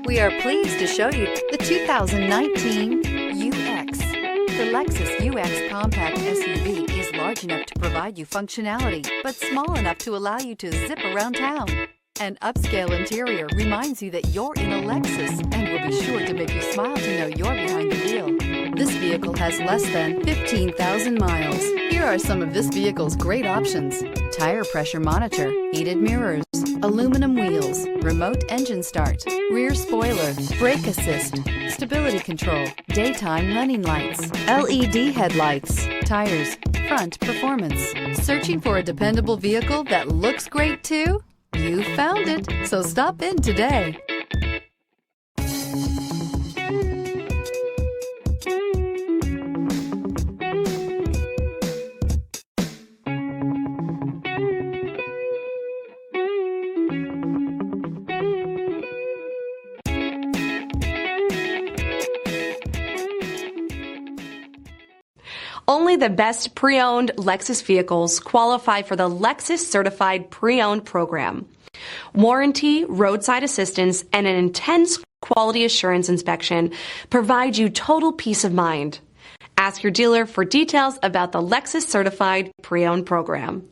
We are pleased to show you the 2019 UX. The Lexus UX Compact SUV is large enough to provide you functionality, but small enough to allow you to zip around town. An upscale interior reminds you that you're in a Lexus and will be sure to make you smile to know you're behind the wheel. This vehicle has less than 15,000 miles. Here are some of this vehicle's great options: tire pressure monitor, heated mirrors, aluminum wheels, remote engine start, rear spoiler, brake assist, stability control, daytime running lights, LED headlights, tires, front performance. Searching for a dependable vehicle that looks great too? You found it, so stop in today. Only the best pre-owned Lexus vehicles qualify for the Lexus Certified Pre-Owned program. Warranty, roadside assistance, and an intense quality assurance inspection provide you total peace of mind. Ask your dealer for details about the Lexus Certified Pre-Owned program.